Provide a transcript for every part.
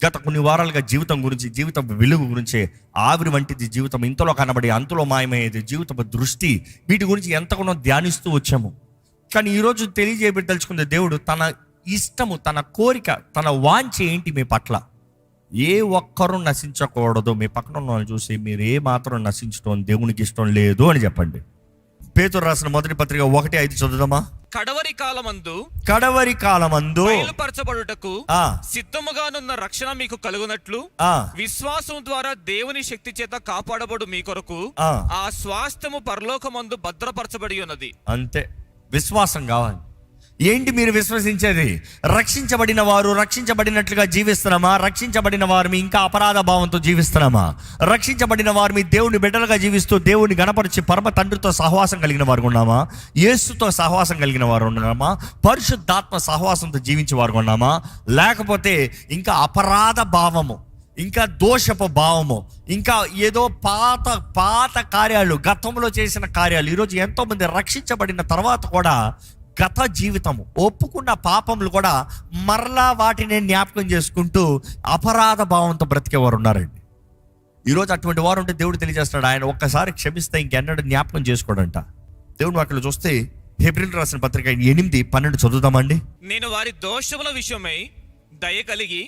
గత కొన్ని వారాలుగా జీవితం గురించి, జీవిత వెలుగు గురించి, ఆవిరి వంటిది జీవితం, ఇంతలో కనబడి అంతలో మాయమయ్యేది జీవితపు దృష్టి, వీటి గురించి ఎంతగానో ధ్యానిస్తూ వచ్చాము. కానీ ఈరోజు తెలియజేయబెట్టదలుచుకుంది దేవుడు తన ఇష్టము, తన కోరిక, తన వాంఛ ఏంటి మీ పట్ల. ఏ ఒక్కరూ నశించకూడదు. మీ పక్కన ఉన్న వాళ్ళని చూసి మీరు ఏ మాత్రం నశించడం దేవునికి ఇష్టం లేదు అని చెప్పండి. పేతురు రాసిన మొదటి పత్రిక 1:5 చదువుదామా. కడవరి కాలమందు బయలుపరచబడుటకు సిద్ధముగానున్న రక్షణ మీకు కలుగునట్లు విశ్వాసం ద్వారా దేవుని శక్తి చేత కాపాడబడు మీ కొరకు ఆ స్వాస్థ్యము పరలోకమందు భద్రపరచబడి ఉన్నది. అంతే, విశ్వాసం కావాలి. ఏంటి మీరు విశ్వసించేది? రక్షించబడిన వారు రక్షించబడినట్లుగా జీవిస్తున్నామా? రక్షించబడిన వారు ఇంకా అపరాధ భావంతో జీవిస్తున్నామా? రక్షించబడిన వారు దేవుని బిడ్డలుగా జీవిస్తూ దేవుని గణపరిచి పరమ తండ్రితో సహవాసం కలిగిన వారు ఉన్నామా? యేసుతో సహవాసం కలిగిన వారు ఉన్నామా? పరిశుద్ధాత్మ సహవాసంతో జీవించే వారు ఉన్నామా? లేకపోతే ఇంకా అపరాధ భావము, ఇంకా దోషపు భావము, ఇంకా ఏదో పాత కార్యాలు, గతంలో చేసిన కార్యాలు. ఈరోజు ఎంతో మంది రక్షించబడిన తర్వాత కూడా గత జీవితము, ఒప్పుకున్న పాపములు కూడా మరలా వాటిని జ్ఞాపకం చేసుకుంటూ అపరాధ భావంతో బ్రతికేవారు ఉన్నారండి. ఈరోజు అటువంటి వారు ఉంటే దేవుడు తెలియజేస్తున్నాడు, ఆయన ఒక్కసారి క్షమిస్తే ఇంకెన్నడూ జ్ఞాపకం చేసుకోడంట. దేవుడు వాటిలో చూస్తే హెబ్రీయులకు రాసిన పత్రిక 8:12 చదువుదామండి. నేను వారి దోషముల విషయమై దయ కలిగి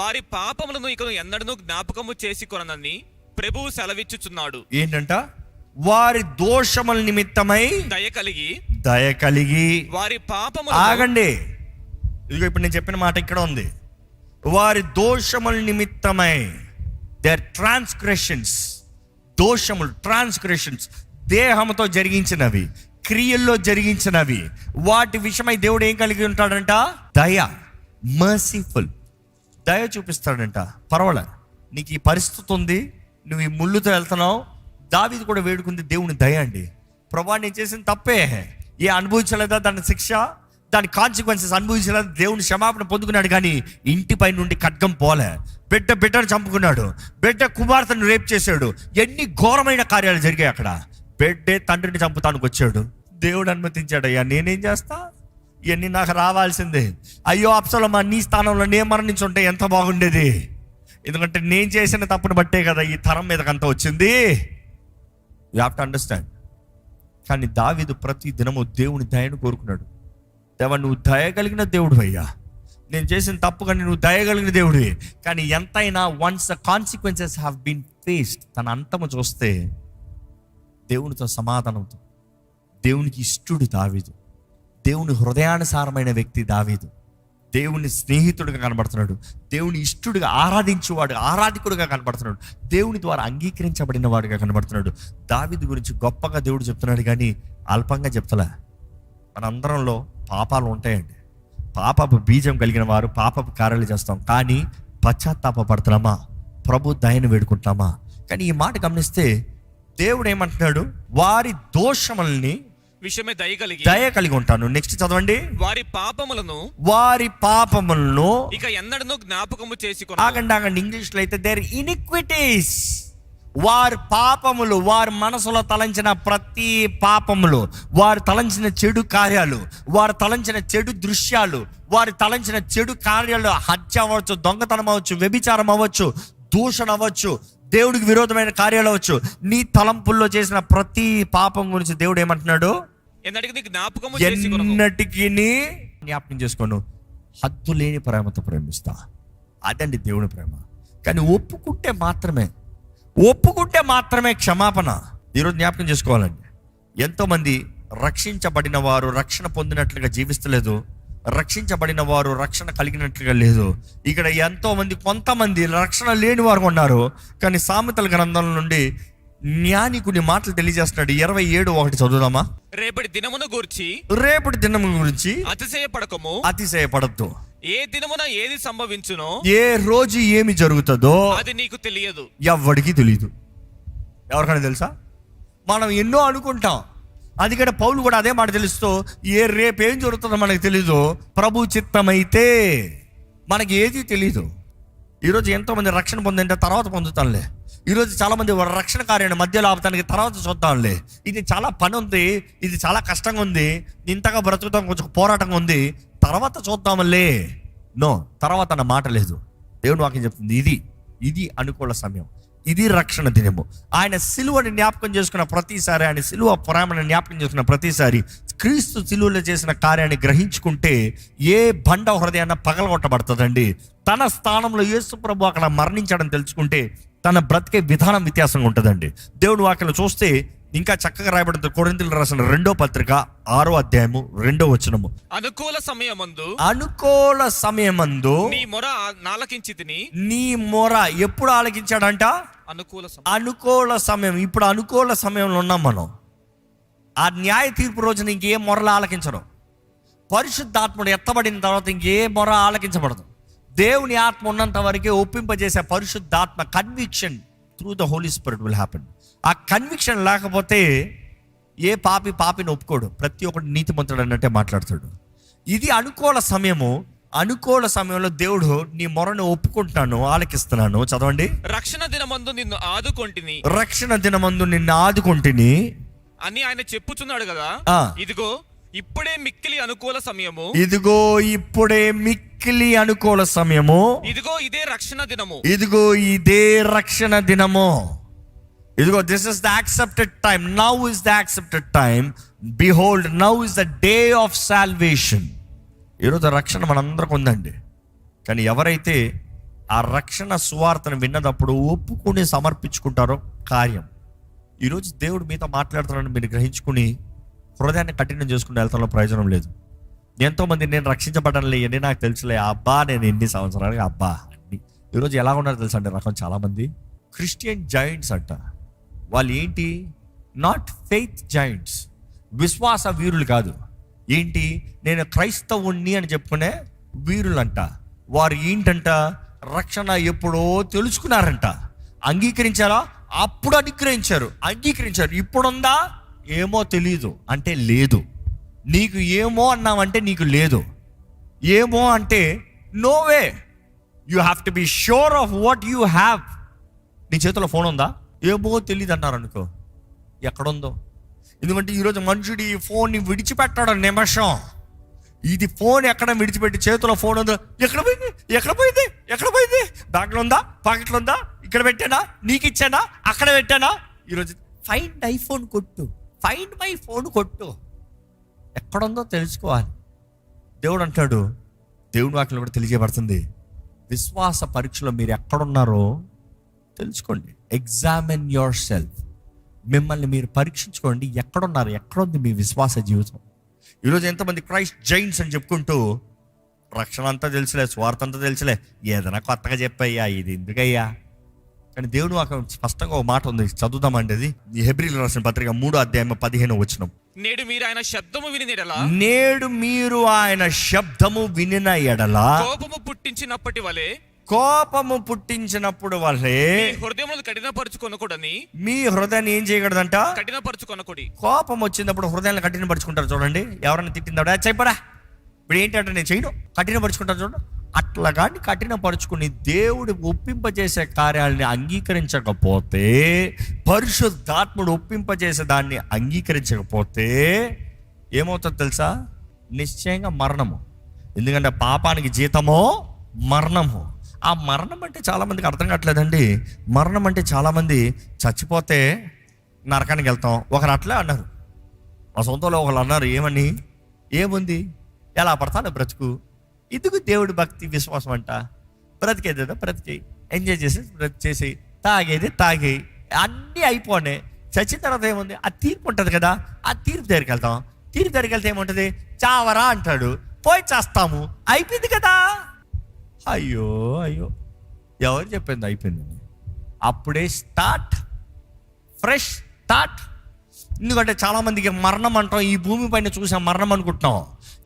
వారి పాపములను ఇక ఎన్నడూ జ్ఞాపకము చేసి కొననని ప్రభువు సెలవిచ్చుచున్నాడు. ఏంటంట? వారి దోషముల నిమిత్తమై దయ కలిగి వారి పాపము. ఆగండి, ఇదిగో ఇప్పుడు నేను చెప్పిన మాట ఇక్కడ ఉంది. వారి దోషముల నిమిత్తమై, దేర్ ట్రాన్స్గ్రెషన్స్, దోషములు, ట్రాన్స్గ్రెషన్స్, దేహంతో జరిగించినవి, క్రియల్లో జరిగించినవి, వాటి విషయమై దేవుడు ఏం కలిగి ఉంటాడంట? దయ, మర్సిఫుల్, దయ చూపిస్తాడంట. పర్వాలే, నీకు ఈ పరిస్థితి ఉంది, నువ్వు ఈ ముళ్ళుతో వెళ్తున్నావు. దావీదు కూడా వేడుకుంది దేవుని దయ అండి. ప్రభువా, నేను చేసిన తప్పే, ఏ అనుభవించలేదా దాని శిక్ష, దాని కాన్సిక్వెన్సెస్ అనుభవించలేదా, దేవుని క్షమాపణ పొందుకున్నాడు. కానీ ఇంటిపై నుండి ఖడ్గం పోలే. బిడ్డను చంపుకున్నాడు, బిడ్డ కుమార్తెను రేప్ చేశాడు. ఎన్ని ఘోరమైన కార్యాలు జరిగాయి అక్కడ. బిడ్డే తండ్రిని చంపుతానికి వచ్చాడు. దేవుడు అనుమతించాడు. అయ్యా, నేనేం చేస్తా, ఇవన్నీ నాకు రావాల్సిందే. అయ్యో అబ్షాలోమా, నీ స్థానంలో నేను మరణించుంటే ఎంత బాగుండేది. ఎందుకంటే నేను చేసిన తప్పును బట్టే కదా ఈ తరం మీదకంతా వచ్చింది. You have to understand. కానీ దావీదు ప్రతి దినము దేవుని దయను కోరుకున్నాడు. దేవా, నువ్వు దయగలిగిన దేవుడు అయ్యా, నేను చేసిన తప్పు కానీ నువ్వు దయగలిగిన దేవుడివి. కానీ ఎంతైనా once the consequences have been faced, తన అంతము చూస్తే దేవునితో సమాధానంతో, దేవునికి ఇష్టుడు దావీదు, దేవుని హృదయానుసారమైన వ్యక్తి దావీదు, దేవుని స్నేహితుడిగా కనబడుతున్నాడు, దేవుని ఇష్టుడిగా ఆరాధించేవాడు, ఆరాధికుడిగా కనబడుతున్నాడు, దేవుని ద్వారా అంగీకరించబడిన వాడిగా కనబడుతున్నాడు. దావీదు గురించి గొప్పగా దేవుడు చెప్తున్నాడు, కానీ అల్పంగా చెప్తలే. మనందరంలో పాపాలు ఉంటాయండి. పాపపు బీజం కలిగిన వారు పాపపు కార్యాలు చేస్తాం, కానీ పశ్చాత్తాపడుతున్నామా? ప్రభు దయను వేడుకుంటామా? కానీ ఈ మాట గమనిస్తే దేవుడు ఏమంటున్నాడు? వారి దోషముల్ని విషయమే దయ కలిగి ఉంటాను. నెక్స్ట్ చదవండి. వారి పాపములను ఇక ఎన్నడూ జ్ఞాపకము చేసి. ఆగండి, ఇంగ్లీష్లో అయితే దేర్ ఇనిక్విటీస్, వారి పాపములు, వారి మనసులో తలంచిన ప్రతి పాపములు, వారు తలంచిన చెడు కార్యాలు, వారు తలంచిన చెడు దృశ్యాలు, వారు తలంచిన చెడు కార్యాలు, హత్య అవ్వచ్చు, దొంగతనం అవ్వచ్చు, వ్యభిచారం అవ్వచ్చు, దూషణ అవ్వచ్చు, దేవుడికి విరోధమైన కార్యాలు అవ్వచ్చు, నీ తలంపుల్లో చేసిన ప్రతి పాపం గురించి దేవుడు ఏమంటున్నాడు? ఎన్నటికీ జ్ఞాపకం చేసుకోను. హద్దు లేని ప్రేమతో ప్రేమిస్తా. అదండి దేవుని ప్రేమ. కానీ ఒప్పుకుంటే మాత్రమే క్షమాపణ. ఈరోజు జ్ఞాపకం చేసుకోవాలండి, ఎంతోమంది రక్షించబడిన వారు రక్షణ పొందినట్లుగా జీవిస్తలేదు, రక్షించబడిన వారు రక్షణ కలిగినట్లుగా లేదు. ఇక్కడ ఎంతోమంది, కొంతమంది రక్షణ లేని వారు ఉన్నారు. కానీ సామెతల గ్రంథం నుండి జ్ఞాని కొన్ని మాటలు తెలియజేస్తున్నాడు. 27:1 చదువుదామా. రేపటి దినమును గురించి అతిశయపడద్దు. ఏ దినమున ఏది సంభవించునో, ఏ రోజు ఏమి జరుగుతుందో అది నీకు తెలియదు, ఎవ్వడికి తెలియదు. ఎవరికైనా తెలుసా? మనం ఎన్నో అనుకుంటాం. అందుకని పౌలు కూడా అదే మాట తెలుస్తూ, రేపేం జరుగుతుందో మనకు తెలీదు, ప్రభు చిత్తమైతే మనకి ఏది తెలీదు. ఈరోజు ఎంతోమంది రక్షణ పొందంటే తర్వాత పొందుతానులే. ఈరోజు చాలామంది రక్షణ కార్యాన్ని మధ్యలో ఆపటానికి తర్వాత చూద్దాంలే, ఇది చాలా పని ఉంది, ఇది చాలా కష్టంగా ఉంది, ఇంతగా బ్రతుకుతాం, కొంచెం పోరాటంగా ఉంది, తర్వాత చూద్దాంలే. నో, తర్వాత అన్న మాట లేదు. దేవుని వాక్యం చెప్తుంది, ఇది అనుకూల సమయం, ఇది రక్షణ దినము. ఆయన సిలువని జ్ఞాపకం చేసుకున్న ప్రతిసారి, ఆయన సిలువ ప్రేమను జ్ఞాపకం చేసుకున్న ప్రతిసారి, క్రీస్తు సిలువలో చేసిన కార్యాన్ని గ్రహించుకుంటే ఏ బండ హృదయాన్ని పగలగొట్టబడుతుందండి. తన స్థానంలో యేసు ప్రభు అక్కడ మరణించడం తెలుసుకుంటే తన బ్రతికే విధానం వ్యత్యాసంగా ఉంటుందండి. దేవుని వాక్యంలో చూస్తే ఇంకా చక్కగా రాయబడింది. కొరింథీయులకు రాసిన 2వ పత్రిక 6వ అధ్యాయము 2వ వచనము. అనుకూల సమయమందు నీ మొర ఆలకించితిని. నీ మొర ఎప్పుడు ఆలకించాడంట? అనుకూల సమయం. ఇప్పుడు అనుకూల సమయంలో ఉన్నాం మనం. ఆ న్యాయ తీర్పు రోజున ఇంకే మొరలు ఆలకించరు. పరిశుద్ధాత్ముడు ఎత్తబడిన తర్వాత ఇంకే మొర ఆలకించబడదు. దేవుని ఆత్మ ఉన్నంత వరకే ఒప్పింపజేసే పరిశుద్ధాత్మ conviction through the Holy Spirit will happen. ఆ కన్విక్షన్ లేకపోతే ఏ పాపిని ఒప్పుకోడు. ప్రతి ఒక్కటి నీతిమంతుడు అన్నట్టే మాట్లాడతాడు. ఇది అనుకూల సమయము. అనుకూల సమయంలో దేవుడు నీ మొరను ఒప్పుకుంటున్నాను, ఆలకిస్తున్నాను. చదవండి. రక్షణ దినమందు నిన్ను ఆదుకొంటిని అని ఆయన చెప్పుచున్నాడు కదా. ఇదిగో ఇప్పుడే మిక్కిలి అనుకూల సమయము. ఇదిగో ఇదే రక్షణ దినము. ఇదిగో this is the accepted time. Now is the accepted time. Behold, now is the day of salvation. ఈరోజు రక్షణ మనందరికి ఉందండి. కానీ ఎవరైతే ఆ రక్షణ సువార్తను విన్నదప్పుడు ఒప్పుకుని సమర్పించుకుంటారో కార్యం. ఈరోజు దేవుడు మీతో మాట్లాడుతున్నాడని మీరు గ్రహించుకుని హృదయాన్ని కఠినం చేసుకుని వెళ్తాలో ప్రయోజనం లేదు. ఎంతోమంది నేను రక్షించబడలే, ఎన్ని నాకు తెలుసులే, అబ్బా నేను ఎన్ని సంవత్సరాలుగా అబ్బా అన్ని. ఈరోజు ఎలా ఉన్నారో తెలుసా అండి రకం చాలామంది క్రిస్టియన్ జాయింట్స్ అంట. వాళ్ళు ఏంటి? నాట్ ఫెయిత్ జాయింట్స్, విశ్వాస వీరులు కాదు. ఏంటి? నేను క్రైస్తవుణ్ణి అని చెప్పుకునే వీరులంట. వారు ఏంటంట? రక్షణ ఎప్పుడో తెలుసుకున్నారంట. అంగీకరించారా? అప్పుడు అంగీకరించారు. ఇప్పుడుందా? ఏమో తెలీదు అంటే లేదు. నీకు ఏమో అన్నావంటే నీకు లేదు. ఏమో అంటే no way. You have to be sure of what you have. నీ చేతిలో ఫోన్ ఉందా? ఏమో తెలియదు అన్నారు అనుకో, ఎక్కడుందో. ఎందుకంటే ఈరోజు మనుషుడు ఈ ఫోన్ని విడిచిపెట్టాడు నిమిషం. ఇది ఫోన్ ఎక్కడ విడిచిపెట్టి చేతిలో ఫోన్ ఉందో, ఎక్కడ పోయింది? బ్యాగ్లో ఉందా? పాకెట్లో ఉందా? ఇక్కడ పెట్టానా? నీకు ఇచ్చానా? అక్కడ పెట్టానా? ఈరోజు ఫైండ్ ఐఫోన్ కొట్టు, ఫైండ్ మై ఫోన్ కొట్టు, ఎక్కడుందో తెలుసుకోవాలి. దేవుడు అంటాడు, దేవుని వాక్యం కూడా తెలియజేయబడుతుంది, విశ్వాస పరీక్షలో మీరు ఎక్కడున్నారో తెలుసుకోండి. Examine your self. మిమ్మల్ని మీరు పరీక్షించుకోండి. ఎక్కడున్నారు? ఎక్కడుంది మీ విశ్వాస జీవితం? ఈరోజు ఎంతమంది క్రైస్ట్ జైంట్స్ అని చెప్పుకుంటూ రక్షణ అంతా తెలుసులే, స్వార్థ అంతా తెలుసులే, ఏదైనా కొత్తగా చెప్పయ్యా, ఇది ఎందుకయ్యా. కానీ దేవుడు వాక్యం స్పష్టంగా ఒక మాట ఉంది, చదువుదామండి. అది హెబ్రీయులకు రాసిన పత్రిక 3వ అధ్యాయం 15వ వచనం. నేడు మీరు ఆయన శబ్దము వినిన ఎడల కోపము పుట్టించినప్పుడు వలె హృదయములను కఠినపరచుకొనకూడని. మీ హృదయాన్ని ఏం చేయకూడదంట? కఠినపరచుకొనకూడదు. కోపం వచ్చినప్పుడు హృదయాన్ని కఠినపరుచుకుంటారు చూడండి. ఎవరైనా తిట్టిందా చెప్పరా, ఇప్పుడు ఏంటంటే నేను చేయను, కఠినపరుచుకుంటారు చూడండి. అట్లా కానీ కఠినపరుచుకుని దేవుడు ఒప్పింపజేసే కార్యాలని అంగీకరించకపోతే, పరిశుద్ధాత్ముడు ఒప్పింపజేసే దాన్ని అంగీకరించకపోతే ఏమవుతుందో తెలుసా? నిశ్చయంగా మరణము. ఎందుకంటే పాపానికి జీతమో మరణము. ఆ మరణం అంటే చాలామందికి అర్థం కావట్లేదండి. మరణం అంటే చాలామంది చచ్చిపోతే నరకానికి వెళ్తాం. ఒకరు అట్లే అన్నారు, మా సొంతంలో ఒకరు అన్నారు, ఏముంది ఎలా పడతాను బ్రతుకు, ఇదిగు దేవుడు భక్తి విశ్వాసం అంట. బ్రతికేదేదో బ్రతికి, ఎంజాయ్ చేసి తాగేది తాగి అన్నీ అయిపోయి చచ్చిన తర్వాత ఏముంది? ఆ తీర్పు ఉంటుంది కదా, ఆ తీర్పు దగ్గరికి వెళ్తాం. తీర్పు దగ్గరికి వెళ్తే ఏముంటుంది? చావరా అంటాడు, పోయి చేస్తాము, అయిపోయింది కదా. అయ్యో ఎవరు చెప్పింది అయిపోయింది? అప్పుడే ఫ్రెష్ స్టార్ట్. ఎందుకంటే చాలామందికి మరణం అంటాం, ఈ భూమి పైన చూసాం మరణం అనుకుంటున్నాం.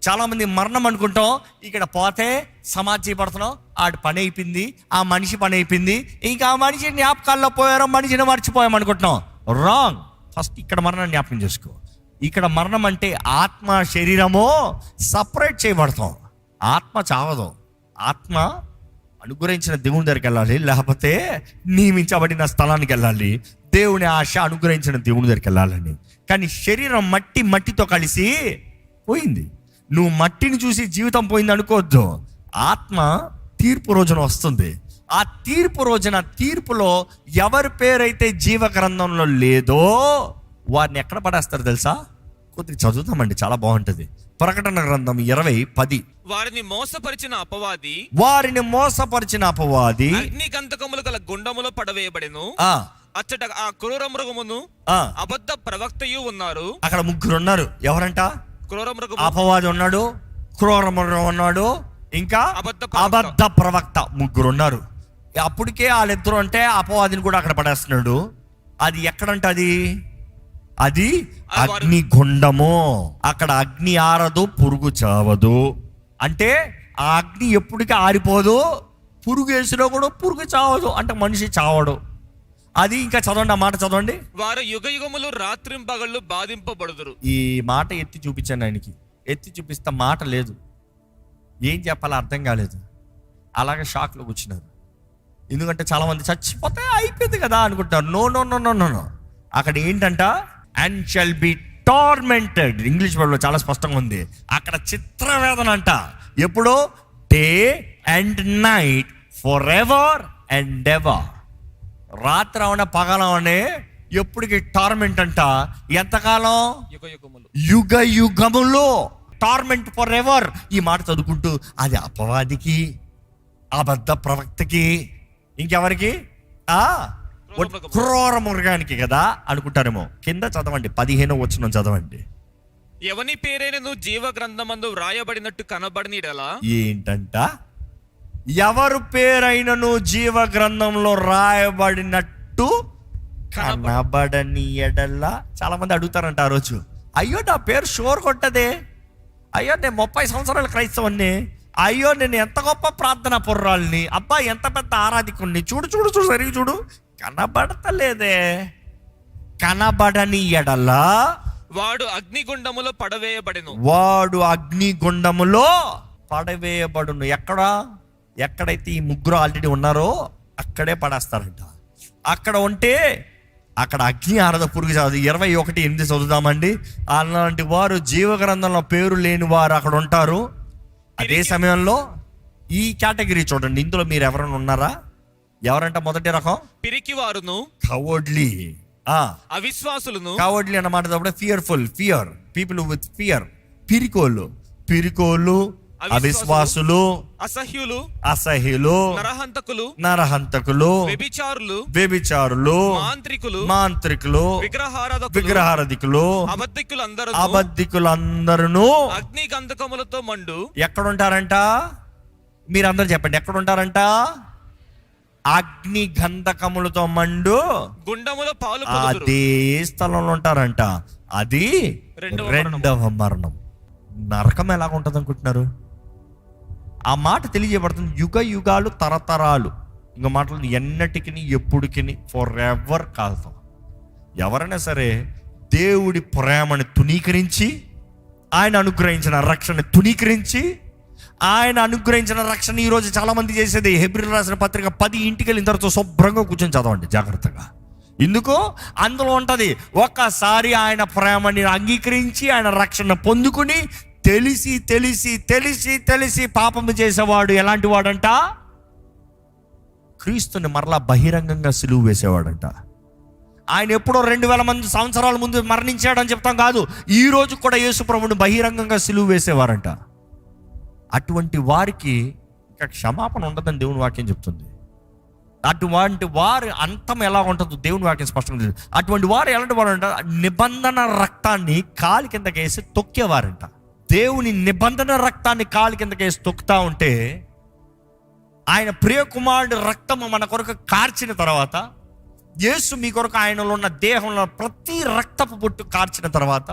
చాలామంది మరణం అనుకుంటాం, ఇక్కడ పోతే సమాధి చేయబడుతున్నాం, ఆడి పని అయిపోయింది, ఆ మనిషి పని అయిపోయింది, ఇంకా ఆ మనిషి జ్ఞాపకాల్లో పోయారో మనిషిని మర్చిపోయాం అనుకుంటున్నాం. రాంగ్. ఫస్ట్ ఇక్కడ మరణం జ్ఞాపకం చేసుకో. ఇక్కడ మరణం అంటే ఆత్మ శరీరము సపరేట్ చేయబడతాం. ఆత్మ చావదు. ఆత్మ అనుగ్రహించిన దేవుని దగ్గరికి వెళ్ళాలి, లేకపోతే నియమించబడిన స్థలానికి వెళ్ళాలి. దేవుని ఆశ అనుగ్రహించిన దేవుని దగ్గరికి వెళ్ళాలని. కానీ శరీరం మట్టితో కలిసి పోయింది. నువ్వు మట్టిని చూసి జీవితం పోయింది అనుకోవద్దు. ఆత్మ తీర్పు రోజున వస్తుంది. ఆ తీర్పు రోజున తీర్పులో ఎవరి పేరైతే జీవ గ్రంథంలో లేదో వారిని ఎక్కడ పడేస్తారు తెలుసా? కొద్దిగా చదువుతామండి, చాలా బాగుంటుంది. ప్రకటన గ్రంథం 20:10. వారిని మోసపరిచిన అపవాది అగ్ని గంధకములు గల గుండములో పడవేయబడెను. అచ్చట ఆ క్రూర మృగమును అబద్ధ ప్రవక్తయు ఉన్నారు. అక్కడ ముగ్గురు ఉన్నారు. ఎవరంట? క్రూర మృగము, అపవాది ఉన్నాడు, క్రూర మృగం ఉన్నాడు, ఇంకా అబద్ధ ప్రవక్త. ముగ్గురు ఉన్నారు. అప్పటికే వాళ్ళిద్దరు అంటే అపవాదిని కూడా అక్కడ పడేస్తున్నాడు. అది ఎక్కడంట? అది అగ్ని గుండము. అక్కడ అగ్ని ఆరదు, పురుగు చావదు. అంటే ఆ అగ్ని ఎప్పటికీ ఆరిపోదు, పురుగు వేసినా కూడా పురుగు చావదు, అంటే మనిషి చావడు. అది ఇంకా చదవండి, ఆ మాట చదవండి. వారు యుగయుగములు రాత్రింపగళ్ళు బాధింపబడుదురు. ఈ మాట ఎత్తి చూపించాను ఆయనకి, ఎత్తి చూపిస్తా మాట లేదు, ఏం చెప్పాలో అర్థం కాలేదు. అలాగే షాక్లో కూర్చున్నారు. ఎందుకంటే చాలా మంది చచ్చిపోతే అయిపోయింది కదా అనుకుంటారు. No no no no no no. అక్కడ ఏంటంట? And shall be tormented. English వర్డ్లో చాలా స్పష్టంగా ఉంది. అక్కడ చిత్రవేదన అంట. ఎప్పుడు? Day and night, for ever and ever. రాత్రి అవనే పగలవనే ఎప్పటికి టార్మెంట్ అంట. ఎంతకాలం? యుగ యుగములో టార్మెంట్ ఫర్ ఎవర్. ఈ మాట చదువుకుంటూ అది అపవాదికి, అబద్ధ ప్రవక్తకి, ఇంకెవరికి? క్రూర మృగానికి కదా అనుకుంటారేమో. కింద చదవండి, 15వ వచనం చదవండి. ఎవని పేరైనను జీవ గ్రంథమందు వ్రాయబడినట్టు కనబడినలా. ఏంటంట? ఎవరు పేరైనను జీవ గ్రంథంలో రాయబడినట్టు కనబడని ఎడలా. చాలా మంది అడుగుతారంట ఆ రోజు, అయ్యో నా పేరు షోర్ కొట్టదే, అయ్యో నేను 30 సంవత్సరాల క్రైస్తవుని, అయ్యో నేను ఎంత గొప్ప ప్రార్థన పుర్రాల్ని, అబ్బా ఎంత పెద్ద ఆరాధికుణ్ణి, చూడు చూడు చూడు సరిగి చూడు, కనబడతలేదే. కనబడని ఎడలా వాడు అగ్నిగుండములో పడవేయబడెను. వాడు అగ్నిగుండములో పడవేయబడును. ఎక్కడైతే ఈ ముగ్గురు ఆల్రెడీ ఉన్నారో అక్కడే పడేస్తారంట. అక్కడ ఉంటే అక్కడ అగ్ని ఆరద, పురుగు చావదు. 21:8 చదువుదామండి. అలాంటి వారు జీవ గ్రంథంలో పేరు లేని వారు అక్కడ ఉంటారు. అదే సమయంలో ఈ కేటగిరీ చూడండి, ఇందులో మీరు ఎవరైనా ఉన్నారా? ఎవరంట? మొదటి రకం పిరికివారును, కవర్డ్లీ, అవిశ్వాసులను. కవర్డ్లీ అన్నమాట ఫియర్, పీపుల్ విత్ ఫియర్. పిరికోలు, అవిశ్వాసులు, అసహ్యులు, నరహంతకులు, వ్యభిచారులు, మాంత్రికులు, విగ్రహారాధికులు, అబద్ధికులందరూ అగ్ని గంధకములతో మండు. ఎక్కడుంటారంట? మీరందరూ చెప్పండి, ఎక్కడుంటారంట? అగ్ని గంధకములతో మండు గుండములో పాలు అదే స్థలంలో ఉంటారంట. అది రెండవ మరణం. నరకం ఎలాగ ఉంటుంది అనుకుంటున్నారు? ఆ మాట తెలియజేయబడుతుంది. యుగ యుగాలు, తరతరాలు, ఇంకో మాటలు ఎన్నటికి, ఎప్పుడుకి, ఫర్ ఎవర్ కాదు. ఎవరైనా సరే దేవుడి ప్రేమని తునీకరించి, ఆయన అనుగ్రహించిన రక్షణ తునీకరించి, ఆయన అనుగ్రహించిన రక్షణ ఈరోజు చాలా మంది చేసేది. హెబ్రీయులకు రాసిన పత్రిక 10 ఇంటికి వెళ్ళిన తర్వాత శుభ్రంగా కూర్చొని చదవండి జాగ్రత్తగా. ఎందుకో అందులో ఉంటుంది, ఒక్కసారి ఆయన ప్రేమని అంగీకరించి ఆయన రక్షణ పొందుకుని తెలిసి తెలిసి తెలిసి తెలిసి పాపము చేసేవాడు ఎలాంటి వాడంట? క్రీస్తుని మరలా బహిరంగంగా సిలువ వేసేవాడంట. ఆయన ఎప్పుడో 2000 సంవత్సరాల ముందు మరణించాడని చెప్తాం కాదు, ఈ రోజు కూడా యేసు ప్రభువుని బహిరంగంగా సిలువ వేసేవారంట. అటువంటి వారికి ఇంకా క్షమాపణ ఉండదని దేవుని వాక్యం చెప్తుంది. అటువంటి వారి అంతం ఎలా ఉంటుందో దేవుని వాక్యం స్పష్టంగా చెప్తుంది. అటువంటి వారు ఎలాంటి వారు అంట? నిబంధన రక్తాన్ని కాలి కిందకి వేసి తొక్కేవారంట. దేవుని నిబంధన రక్తాన్ని కాలి కిందకి వేసి తొక్కుతా ఉంటే, ఆయన ప్రియ కుమారుడు రక్తము మన కొరకు కార్చిన తర్వాత, యేసు మీ కొరకు ఆయనలో ఉన్న దేహంలో ప్రతి రక్తపు బొట్టు కార్చిన తర్వాత,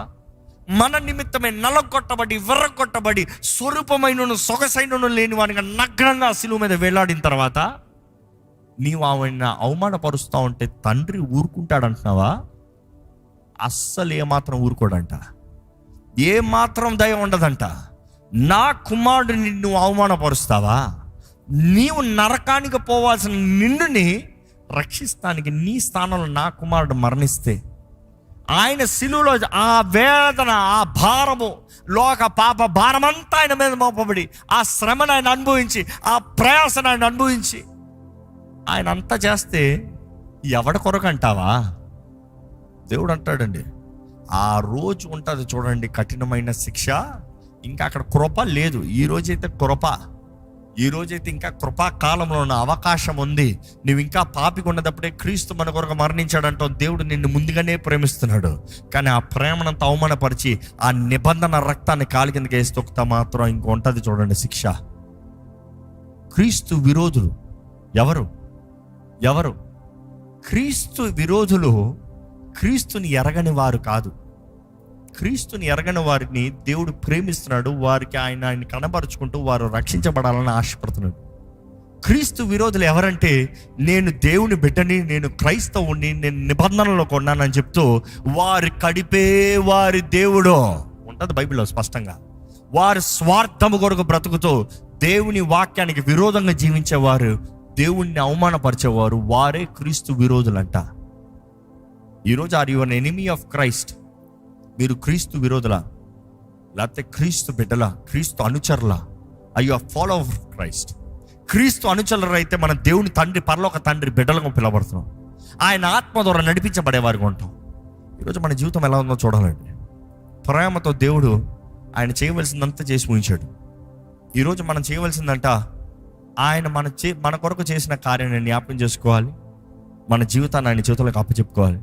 మన నిమిత్తమే నలగొట్టబడి, విర్రగొట్టబడి, స్వరూపమైన సొగసైనను లేని వాడిగా నగ్నంగా శిలువ మీద వేలాడిన తర్వాత నీవు ఆమెను అవమానపరుస్తూ ఉంటే తండ్రి ఊరుకుంటాడంటున్నావా? అస్సలు ఏమాత్రం ఊరుకోడంట. ఏమాత్రం దయ ఉండదంట. నా కుమారుడిని నువ్వు అవమానపరుస్తావా? నీవు నరకానికి పోవాల్సిన నిన్నుని రక్షిస్తానికి నీ స్థానంలో నా కుమారుడు మరణిస్తే, ఆయన శిలువలో ఆ వేదన, ఆ భారము, లోక పాప భారమంతా ఆయన మీద మోపబడి, ఆ శ్రమను ఆయన అనుభవించి, ఆ ప్రయాసను ఆయన అనుభవించి, ఆయన అంతా చేస్తే ఎవడ కొరకు అంటావా? దేవుడు అంటాడండి, ఆ రోజు ఉంటుంది చూడండి కఠినమైన శిక్ష, ఇంకా అక్కడ కృప లేదు. ఈ రోజైతే కృప, ఈ రోజైతే ఇంకా కృపాకాలంలో ఉన్న అవకాశం ఉంది. నువ్వు ఇంకా పాపిగా ఉన్నదప్పుడే క్రీస్తు మన కొరకు మరణించాడంటావు. దేవుడు నిన్ను ముందుగానే ప్రేమిస్తున్నాడు. కానీ ఆ ప్రేమనంత అవమానపరిచి ఆ నిబంధన రక్తాన్ని కాలి కిందకి వేసి తొక్కుతా మాత్రం ఇంక ఉంటుంది చూడండి శిక్ష. క్రీస్తు విరోధులు ఎవరు? క్రీస్తు విరోధులు క్రీస్తుని ఎరగని వారు కాదు. క్రీస్తుని ఎరగని వారిని దేవుడు ప్రేమిస్తున్నాడు. వారికి ఆయన కనబరుచుకుంటూ వారు రక్షించబడాలని ఆశపడుతున్నాడు. క్రీస్తు విరోధులు ఎవరంటే, నేను దేవుని బిడ్డని, నేను క్రైస్తవుని, నేను నిబంధనలో కొన్నానని చెప్తూ వారి కడిపే వారి దేవుడు ఉంటుంది బైబిల్లో స్పష్టంగా. వారి స్వార్థము కొరకు బ్రతుకుతూ దేవుని వాక్యానికి విరోధంగా జీవించేవారు, దేవుణ్ణి అవమానపరిచేవారు, వారే క్రీస్తు విరోధులంట. ఈరోజు are your enemy of Christ? మీరు క్రీస్తు విరోధులా, లేకపోతే క్రీస్తు బిడ్డలా, క్రీస్తు అనుచరులా? I you are follow of Christ. క్రీస్తు అనుచరులు అయితే మన దేవుని తండ్రి, పరలోక తండ్రి బిడ్డలకు పిలవడుతున్నాం. ఆయన ఆత్మ ద్వారా నడిపించబడేవారిగా ఉంటాం. ఈరోజు మన జీవితం ఎలా ఉందో చూడాలండి. ప్రేమతో దేవుడు ఆయన చేయవలసిందంతా చేసి ముగించాడు. ఈరోజు మనం చేయవలసిందంట, ఆయన మన కొరకు చేసిన కార్యాన్ని జ్ఞాపకం చేసుకోవాలి. మన జీవితాన్ని ఆయన చేతులకు అప్పచెప్పుకోవాలి.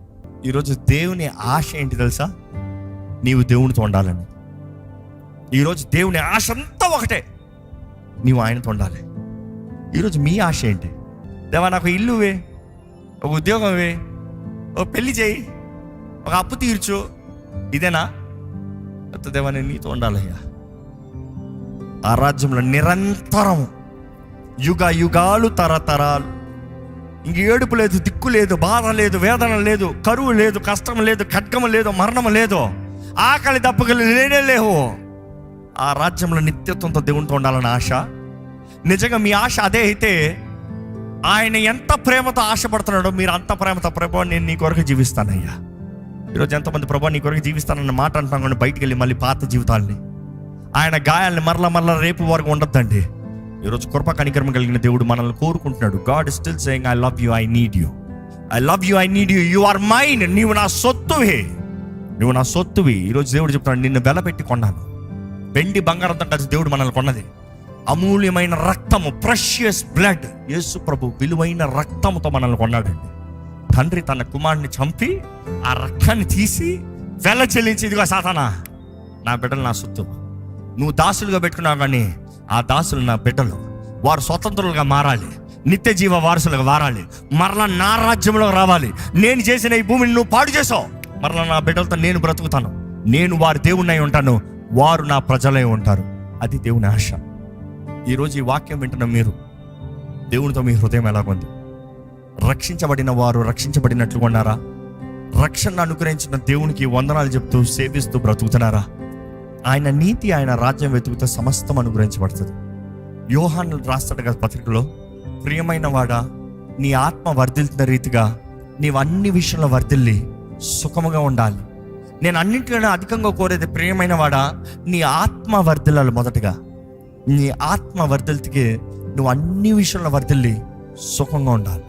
ఈరోజు దేవుని ఆశ ఏంటి తెలుసా? నీవు దేవునితో ఉండాలని. ఈరోజు దేవుని ఆశ అంతా ఒకటే, నీవు ఆయనతో ఉండాలి. ఈరోజు మీ ఆశ ఏంటి? దేవా నాకు ఇల్లు వే, ఒక ఉద్యోగం వే, ఒక పెళ్లి చేయి, ఒక అప్పు తీర్చు, ఇదేనా? దేవా నేను నీతో ఉండాలయ్యా. ఆ రాజ్యంలో నిరంతరం యుగ యుగాలు తరతరాలు ఇంక ఏడుపు లేదు, దిక్కు లేదు, బాధ లేదు, వేదన లేదు, కరువు లేదు, కష్టం లేదు, ఖడ్గము లేదు, మరణము లేదు, ఆకలి దప్పకలు లేనే లేవు. ఆ రాజ్యంలో నిత్యత్వంతో దేవునితో ఉండాలని ఆశ. నిజంగా మీ ఆశ అదే అయితే, ఆయన ఎంత ప్రేమతో ఆశపడుతున్నాడో మీరు అంత ప్రేమతో, ప్రభా నేను నీ కొరకు జీవిస్తానయ్యా. ఈరోజు ఎంతమంది ప్రభా నీ కొరకు జీవిస్తానన్న మాట అంటున్నాం, కానీ బయటికి వెళ్ళి మళ్ళీ పాత జీవితాల్ని, ఆయన గాయాల్ని మరలా రేపు వరకు ఉండొద్దండి. ఈరోజు కృప కనికరం కలిగిన దేవుడు మనల్ని కోరుకుంటున్నాడు. God is still saying I love you, I need you, I love you, I need you, you are mine. నీవు నా సొత్తువే, నువ్వు నా సొత్తువి. ఈరోజు దేవుడు చెప్తున్నాడు, నిన్ను వెలపెట్టి కొన్నాను. వెండి బంగారంతో కలిసి దేవుడు మనల్ని కొన్నది అమూల్యమైన రక్తము, ప్రెషియస్ బ్లడ్. యేసు ప్రభు విలువైన రక్తముతో మనల్ని కొన్నాడండి. తండ్రి తన కుమారుని చంపి ఆ రక్తాన్ని తీసి వెల చెల్లించి, ఇదిగో సాతానా, నా బిడ్డలు నా సొత్తు, నువ్వు దాసులుగా పెట్టుకున్నావు, కానీ ఆ దాసులు నా బిడ్డలు, వారు స్వతంత్రులుగా మారాలి, నిత్య జీవ వారసులుగా మారాలి, మరలా నా రాజ్యంలో రావాలి. నేను చేసిన ఈ భూమిని నువ్వు పాడు చేసావు, మరలా నా బిడ్డలతో నేను బ్రతుకుతాను, నేను వారి దేవుణ్ణి అయి ఉంటాను, వారు నా ప్రజలై ఉంటారు. అది దేవుని ఆశ. ఈరోజు ఈ వాక్యం వింటున్న మీరు, దేవునితో మీ హృదయం ఎలాగుంది? రక్షించబడిన వారు రక్షించబడినట్లు ఉన్నారా? రక్షణ అనుగ్రహించిన దేవునికి వందనాలు చెప్తూ సేవిస్తూ బ్రతుకుతున్నారా? ఆయన నీతి, ఆయన రాజ్యం వెతుకుతే సమస్తం అనుగ్రహించబడుతుంది. యోహాను రాస్తాడు కదా పత్రికలో, ప్రియమైన వాడా, నీ ఆత్మ వర్ధిల్తున్న రీతిగా నీవు అన్ని విషయంలో వర్ధిల్లి సుఖముగా ఉండాలి. నేను అన్నింటిలో అధికంగా కోరేది, ప్రియమైన వాడా, నీ ఆత్మ వర్ధిల్లాలి. మొదటగా నీ ఆత్మ వర్ధిల్తికి నువ్వు అన్ని విషయంలో వర్ధిల్లి సుఖంగా ఉండాలి.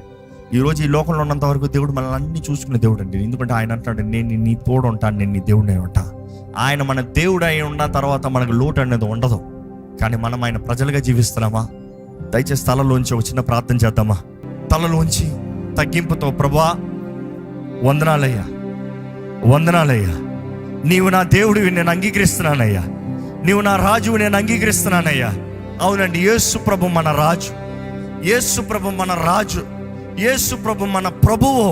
ఈరోజు ఈ లోకంలో ఉన్నంత వరకు దేవుడు మనల్ని అన్ని చూసుకునే దేవుడు అండి. ఎందుకంటే ఆయన అంటాడు, నేను నీ తోడు ఉంటాను, నేను నీ దేవుడిని ఉంటా. ఆయన మన దేవుడు అయి ఉన్న తర్వాత మనకు లోటు అనేది ఉండదు. కానీ మనం ఆయన ప్రజలుగా జీవిస్తున్నామా? దయచేసి తలలోంచి ఒక చిన్న ప్రార్థన చేద్దామా? తలలోంచి తగ్గింపుతో, ప్రభువా వందనాలయ్యా, వందనాలయ్యా, నీవు నా దేవుడివి, నేను అంగీకరిస్తున్నానయ్యా, నీవు నా రాజువు, నేను అంగీకరిస్తున్నానయ్యా. అవునండి, యేసు ప్రభు మన రాజు, యేసు ప్రభు మన రాజు, యేసు ప్రభు మన ప్రభువు.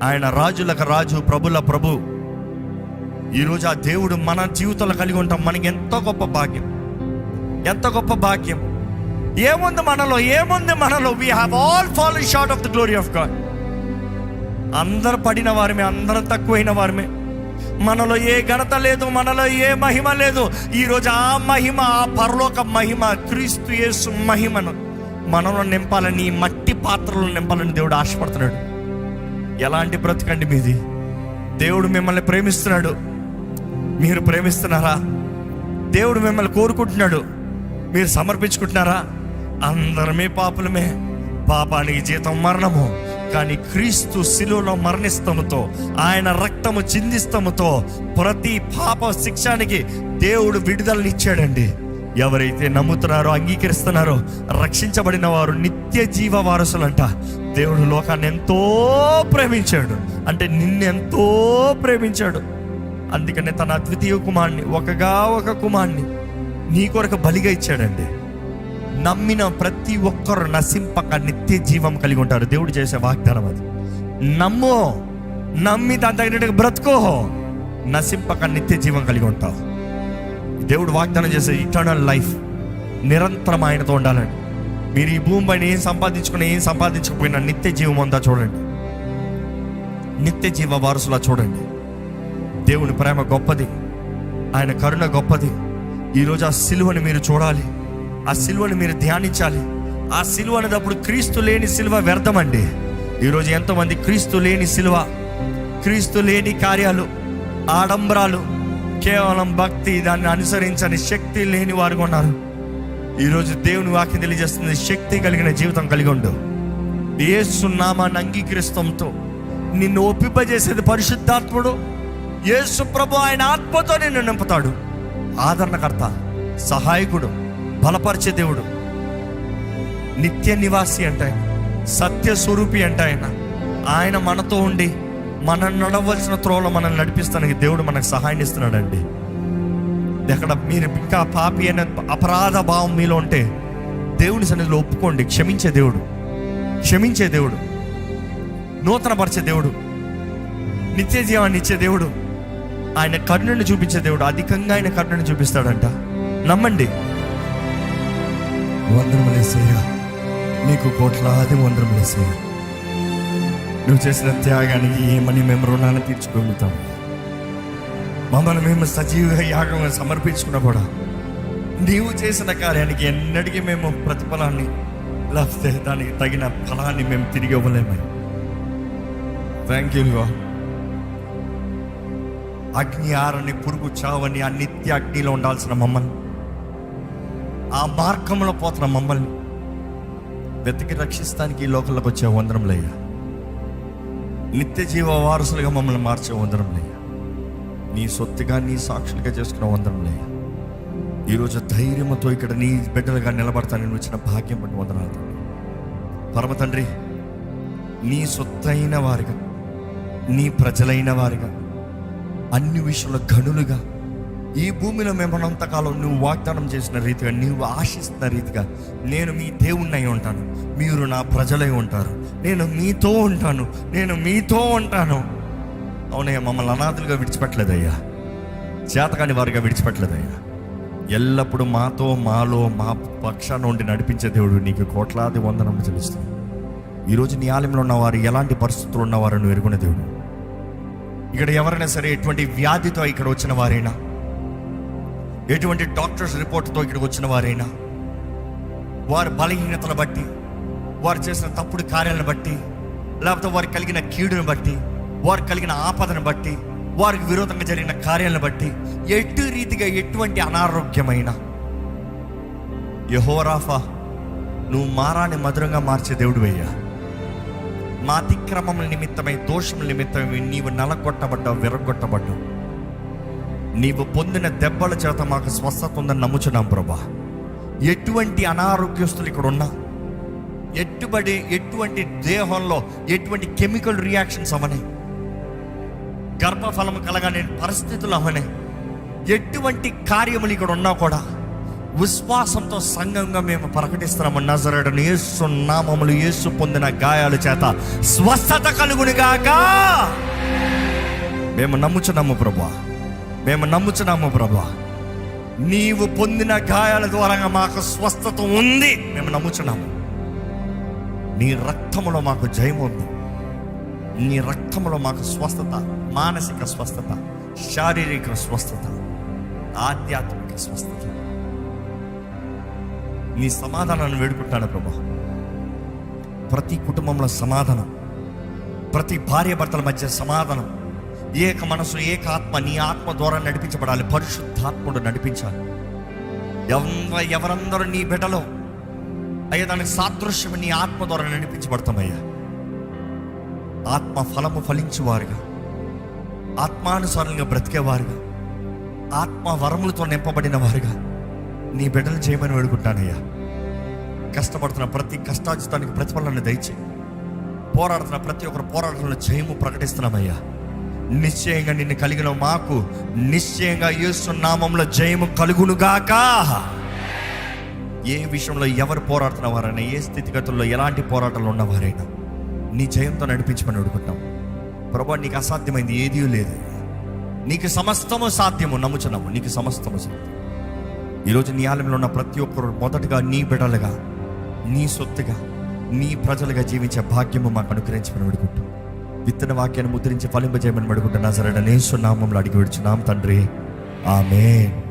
ఆయన రాజులకు రాజు, ప్రభుల ప్రభు. ఈరోజు ఆ దేవుడు మన జీవితంలో కలిగి ఉంటాం. మనకి ఎంతో గొప్ప భాగ్యం, ఎంత గొప్ప భాగ్యం. ఏముంది మనలో, ఏముంది మనలో? We have all fallen short of the glory of God. అందరు పడిన వారమే, అందరం తక్కువైన వారమే. మనలో ఏ ఘనత లేదు, మనలో ఏ మహిమ లేదు. ఈరోజు ఆ మహిమ, ఆ పరలోక మహిమ, క్రీస్తు యేసు మహిమను మనలో నింపాలని, మట్టి పాత్రలో నింపాలని దేవుడు ఆశపడుతున్నాడు. ఎలాంటి బ్రతుకండి మీది? దేవుడు మిమ్మల్ని ప్రేమిస్తున్నాడు, మీరు ప్రేమిస్తున్నారా? దేవుడు మిమ్మల్ని కోరుకుంటున్నాడు, మీరు సమర్పించుకుంటున్నారా? అందరమే పాపులమే, పాపానికి జీతం మరణము, కానీ క్రీస్తు శిలువలో మరణిస్తముతో, ఆయన రక్తము చిందిస్తముతో ప్రతి పాప శిక్షానికి దేవుడు విడుదలనిచ్చాడండి. ఎవరైతే నమ్ముతున్నారో, అంగీకరిస్తున్నారో, రక్షించబడిన వారు నిత్య జీవ వారసులంట. దేవుడు లోకాన్ని ఎంతో ప్రేమించాడు, అంటే నిన్నెంతో ప్రేమించాడు. అందుకనే తన అద్వితీయ కుమారుని, ఒక కుమారుని నీ కొరకు బలిగా ఇచ్చాడండి. నమ్మిన ప్రతి ఒక్కరు నశింపక నిత్య జీవం కలిగి ఉంటారు. దేవుడు చేసే వాగ్దానం అది. నమ్మి దాని తగినట్టుగా బ్రతుకో, నశింపక నిత్య జీవం కలిగి ఉంటావు. దేవుడు వాగ్దానం చేసే ఇటర్నల్ లైఫ్, నిరంతరం ఆయనతో ఉండాలండి. మీరు ఈ భూమి పైన ఏం సంపాదించకపోయినా నిత్య జీవం ఉందా చూడండి, నిత్య జీవ వారసులా చూడండి. దేవుని ప్రేమ గొప్పది, ఆయన కరుణ గొప్పది. ఈరోజు ఆ సిలువని మీరు చూడాలి, ఆ సిలువని మీరు ధ్యానించాలి. ఆ సిలువ అనేటప్పుడు క్రీస్తు లేని సిలువ వ్యర్థమండి. ఈరోజు ఎంతోమంది క్రీస్తు లేని సిలువ, క్రీస్తు లేని కార్యాలు, ఆడంబరాలు, కేవలం భక్తి, దాన్ని అనుసరించని శక్తి లేని వారుగా ఉన్నారు. ఈరోజు దేవుని వాక్యం తెలియజేస్తుంది, శక్తి కలిగిన జీవితం కలిగి ఉండు. యేసు నామాన్ని అంగీకరిస్తంతో నిన్ను ఒప్పింపజేసేది పరిశుద్ధాత్ముడు. యేసు ప్రభు ఆయన ఆత్మతో నిన్ను నింపుతాడు. ఆదరణకర్త, సహాయకుడు, బలపరిచే దేవుడు, నిత్య నివాసి అంటే ఆయన, సత్య స్వరూపి అంటే ఆయన మనతో ఉండి మనం నడవలసిన త్రోవలో మనల్ని నడిపిస్తానికి దేవుడు మనకు సహాయం ఇస్తున్నాడండి. ఎక్కడ మీరు ఇంకా పాపి అనే అపరాధ భావం మీలో ఉంటే దేవుని సన్నిధిలో ఒప్పుకోండి. క్షమించే దేవుడు, నూతనపరిచే దేవుడు, నిత్య జీవాన్ని ఇచ్చే దేవుడు, ఆయన కరుణను చూపించే దేవుడు. అధికంగా ఆయన కరుణను చూపిస్తాడంట. నమ్మండి. వందనములేసయ్యా, నీకు కోట్లాది వందనములేసయ్యా. నువ్వు చేసిన త్యాగానికి ఏమని మేము రుణాన్ని తీర్చుకుంటాం. మమ్మల్ని మేము సజీవ యాగంగా సమర్పించుకున్నా కూడా నీవు చేసిన కార్యానికి ఎన్నటికీ మేము ప్రతిఫలాన్ని, లేకపోతే దానికి తగిన ఫలాన్ని మేము తిరిగి ఇవ్వలేమని. Thank you God. అగ్ని ఆరని, పురుగు చావని ఆ నిత్య అగ్నిలో ఉండాల్సిన మమ్మల్ని, ఆ మార్గంలో పోతున్న మమ్మల్ని వెతికి రక్షిస్తానికి ఈ లోకంలోకి వచ్చే వందనములయ్యా. నిత్య జీవ వారసులుగా మమ్మల్ని మార్చే వందనములయ్యా. నీ సొత్తుగా, నీ సాక్షులుగా చేసుకున్న వందనములయ్యా. ఈరోజు ధైర్యంతో ఇక్కడ నీ బిడ్డలుగా నిలబడతానని వచ్చిన భాగ్యం బట్టి వందనాలు. పరమ తండ్రి, నీ సొత్తైన వారిగా, నీ ప్రజలైన వారిగా, అన్ని విషయంలో గనులుగా ఈ భూమిలో మేమనంతకాలం నువ్వు వాగ్దానం చేసిన రీతిగా, నువ్వు ఆశిస్తున్న రీతిగా నేను మీ దేవుణ్ణి ఉంటాను, మీరు నా ప్రజలై ఉంటారు, నేను మీతో ఉంటాను. అవునయ్యా, మమ్మల్ని అనాథులుగా విడిచిపెట్టలేదయ్యా, చేతకాని వారిగా విడిచిపెట్టలేదయ్యా. ఎల్లప్పుడూ మాలో మా పక్షాన ఉండి నడిపించే దేవుడు, నీకు కోట్లాది వందనము చెల్లిస్తాను. ఈరోజు నీ ఆలయంలో ఉన్నవారు ఎలాంటి పరిస్థితులు ఉన్నవారు నువ్వు ఎరుగునే దేవుడు. ఇక్కడ ఎవరైనా సరే ఎటువంటి వ్యాధితో ఇక్కడ వచ్చిన వారైనా, ఎటువంటి డాక్టర్స్ రిపోర్ట్తో ఇక్కడికి వచ్చిన వారైనా, వారి బలహీనతలు బట్టి, వారు చేసిన తప్పుడు కార్యాలను బట్టి, లేకపోతే వారికి కలిగిన కీడును బట్టి, వారికి కలిగిన ఆపదను బట్టి, వారికి విరోధంగా జరిగిన కార్యాలను బట్టి, ఎటు రీతిగా ఎటువంటి అనారోగ్యమైన, యెహోవా రాఫా, నువ్వు మారాన్ని మధురంగా మార్చే దేవుడు అయ్యా. మా అతిక్రమముల నిమిత్తమై, దోషముల నిమిత్తమై నీవు నలగొట్టబడ్డావు, విరగొట్టబడ్డావు. నీవు పొందిన దెబ్బల చేత మాకు స్వస్థత ఉందని నమ్ముచున్నాం ప్రభా. ఎటువంటి అనారోగ్యస్తులు ఇక్కడ ఉన్నా, ఎటువంటి దేహంలో ఎటువంటి కెమికల్ రియాక్షన్స్ అవనే, గర్భఫలం కలగని పరిస్థితులు అవనే, ఎటువంటి కార్యములు ఇక్కడ ఉన్నా కూడా విశ్వాసంతో సంఘంగా మేము ప్రకటిస్తున్నాము. నజరేయుడైన యేసు నామములో, యేసు పొందిన గాయాల చేత స్వస్థత కలుగునుగాక. మేము నమ్ముచున్నాము ప్రభా, నీవు పొందిన గాయాల ద్వారా మాకు స్వస్థత ఉంది. మేము నమ్ముచున్నాము. నీ రక్తములో మాకు జయం ఉంది. నీ రక్తములో మాకు స్వస్థత, మానసిక స్వస్థత, శారీరక స్వస్థత, ఆధ్యాత్మిక స్వస్థత. నీ సమాధానాన్ని వేడుకుంటాను ప్రభా. ప్రతి కుటుంబంలో సమాధానం, ప్రతి భార్య భర్తల మధ్య సమాధానం, ఏక మనసు, ఏక ఆత్మ, నీ ఆత్మ ద్వారా నడిపించబడాలి. పరిశుద్ధాత్ముడు నడిపించాలి. ఎవరందరూ నీ బిడ్డలో అయ్యా దానికి సాదృశ్యం నీ ఆత్మ ద్వారా నడిపించబడతామయ్యా. ఆత్మ ఫలము ఫలించేవారుగా, ఆత్మానుసారంగా బ్రతికేవారుగా, ఆత్మ వరములతో నింపబడిన వారుగా నీ బిడ్డలు చేయమని వేడుకుంటానయ్యా. కష్టపడుతున్న ప్రతి కష్టాజితానికి ప్రతిఫలాన్ని దయచే. పోరాడుతున్న ప్రతి ఒక్కరు పోరాటంలో జయము ప్రకటిస్తున్నామయ్యా. నిశ్చయంగా నిన్ను కలిగిన మాకు నిశ్చయంగా యేసు నామములో జయము కలుగునుగాక. ఏ విషయంలో ఎవరు పోరాడుతున్న వారైనా, ఏ స్థితిగతుల్లో ఎలాంటి పోరాటాలు ఉన్నవారైనా నీ జయంతో నడిపించమని అడుగుతాం. ప్రభువా, నీకు అసాధ్యమైంది ఏదీ లేదు. నీకు సమస్తము సాధ్యము నమ్ముచున్నాము. నీకు సమస్తము సాధ్యం. ఈరోజు నీ ఆలయంలో ఉన్న ప్రతి ఒక్కరు మొదటగా నీ బిడ్డలుగా, నీ సొత్తుగా, నీ ప్రజలుగా జీవించే భాగ్యము మాకు అనుగ్రహించమని అడుగుతాం. విత్తన వాక్యాన్ని ముద్రించి ఫలింపజేయమని అడుగుతున్నా. సరైన యేసు నామములో అడిగి విడుచున్నాం తండ్రి, ఆమేన్.